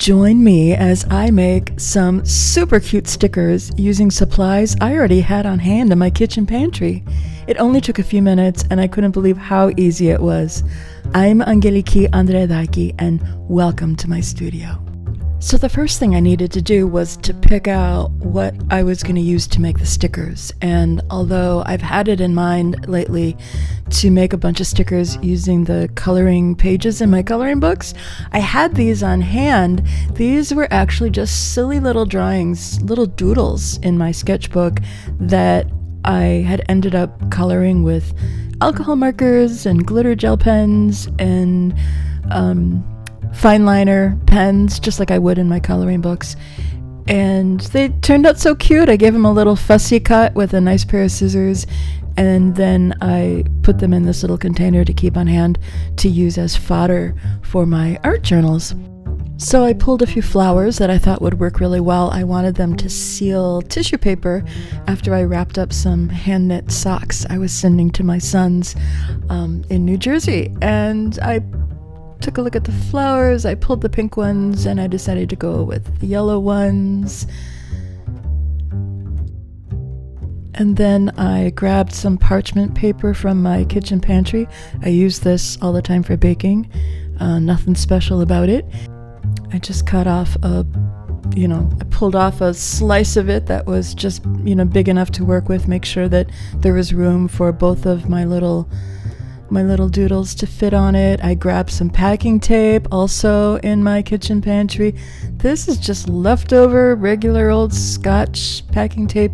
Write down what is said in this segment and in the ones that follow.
Join me as I make some super cute stickers using supplies I already had on hand in my kitchen pantry. It only took a few minutes and I couldn't believe how easy it was. I'm Angeliki Andreadaki and welcome to my studio. So the first thing I needed to do was to pick out what I was going to use to make the stickers. And although I've had it in mind lately to make a bunch of stickers using the coloring pages in my coloring books, I had these on hand. These were actually just silly little drawings, little doodles in my sketchbook that I had ended up coloring with alcohol markers and glitter gel pens and fine liner pens, just like I would in my coloring books. And they turned out so cute. I gave them a little fussy cut with a nice pair of scissors, and then I put them in this little container to keep on hand to use as fodder for my art journals. So I pulled a few flowers that I thought would work really well. I wanted them to seal tissue paper after I wrapped up some hand knit socks I was sending to my sons in New Jersey. And I took a look at the flowers, I pulled the pink ones, and I decided to go with the yellow ones. And then I grabbed some parchment paper from my kitchen pantry. I use this all the time for baking. Nothing special about it. I just cut off I pulled off a slice of it that was just, big enough to work with, make sure that there was room for both of my little doodles to fit on it. I grabbed some packing tape also in my kitchen pantry. This is just leftover regular old Scotch packing tape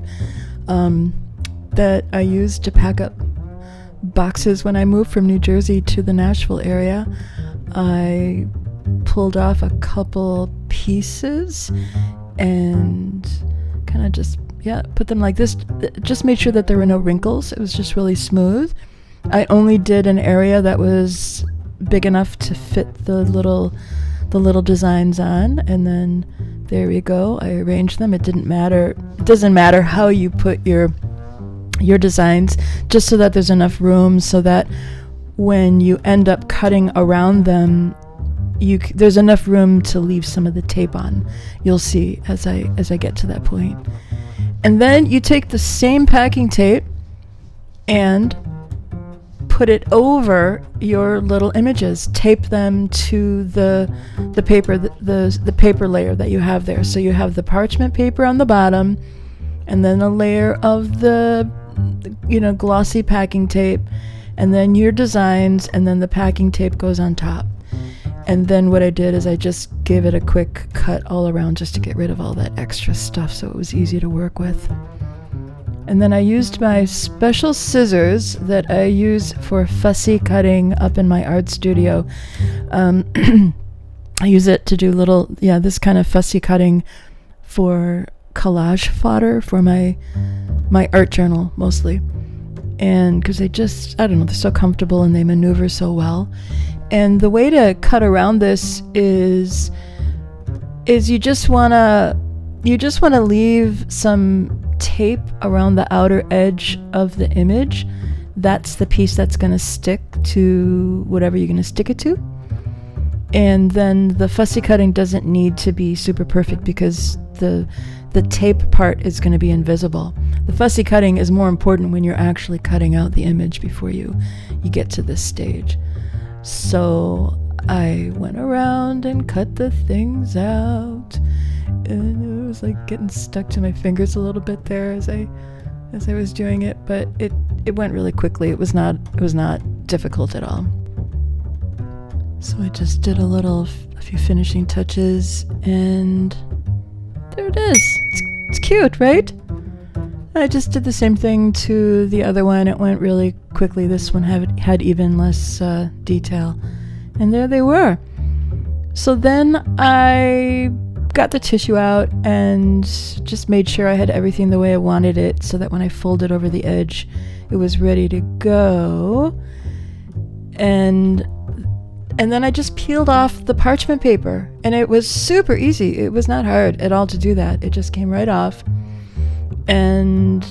that I used to pack up boxes when I moved from New Jersey to the Nashville area. I pulled off a couple pieces and kind of just put them like this. Just made sure that there were no wrinkles. It was just really smooth. I only did an area that was big enough to fit the little designs on, and then there we go. I arranged them. It doesn't matter how you put your designs, just so that there's enough room so that when you end up cutting around them, there's enough room to leave some of the tape on. You'll see as I get to that point. And then you take the same packing tape and put it over your little images. Tape them to the paper, the paper layer that you have there. So you have the parchment paper on the bottom, and then a layer of the glossy packing tape, and then your designs, and then the packing tape goes on top. And then what I did is I just gave it a quick cut all around just to get rid of all that extra stuff so it was easy to work with. And then I used my special scissors that I use for fussy cutting up in my art studio. I use it to do this kind of fussy cutting for collage fodder for my art journal mostly. And because they're so comfortable and they maneuver so well. And the way to cut around this is you just want to leave some tape around the outer edge of the image. That's the piece that's going to stick to whatever you're going to stick it to. And then the fussy cutting doesn't need to be super perfect because the tape part is going to be invisible. The fussy cutting is more important when you're actually cutting out the image before you get to this stage. So I went around and cut the things out, and it was like getting stuck to my fingers a little bit there as I was doing it, but it went really quickly. It was not difficult at all. So I just did a few finishing touches, and there it is. It's cute, right? I just did the same thing to the other one. It went really quickly. This one had even less detail. And there they were. So then I got the tissue out and just made sure I had everything the way I wanted it so that when I folded over the edge, it was ready to go. And then I just peeled off the parchment paper. And it was super easy. It was not hard at all to do that. It just came right off. And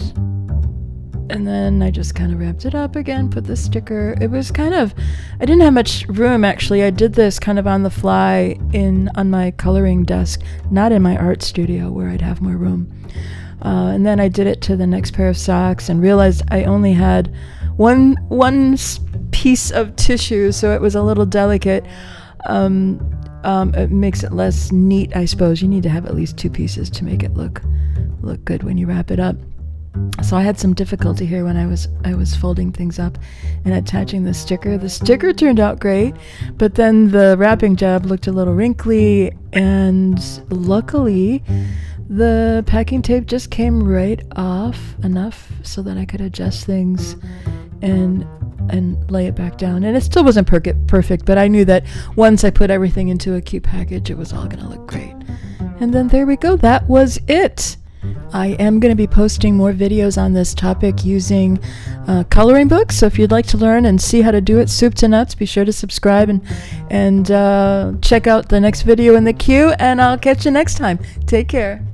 And then I just kind of wrapped it up again, put the sticker. It was kind of, I didn't have much room actually. I did this kind of on the fly on my coloring desk, not in my art studio where I'd have more room. And then I did it to the next pair of socks and realized I only had one piece of tissue, so it was a little delicate. It makes it less neat, I suppose. You need to have at least 2 pieces to make it look good when you wrap it up. So I had some difficulty here when I was folding things up and attaching the sticker. The sticker turned out great, but then the wrapping job looked a little wrinkly, and luckily the packing tape just came right off enough so that I could adjust things and lay it back down. And it still wasn't perfect, but I knew that once I put everything into a cute package, it was all going to look great. And then there we go. That was it. I am going to be posting more videos on this topic using coloring books. So if you'd like to learn and see how to do it soup to nuts, be sure to subscribe and check out the next video in the queue. And I'll catch you next time. Take care.